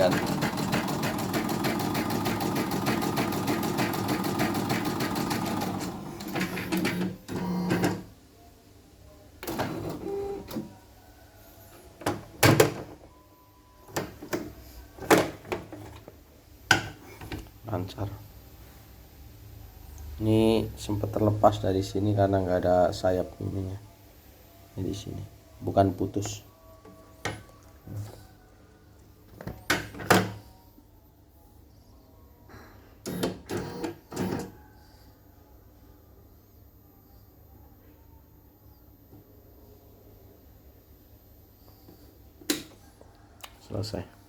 ganti. Lancar. Ini sempat terlepas dari sini karena nggak ada sayap ininya. Ini di sini, bukan putus. Selesai.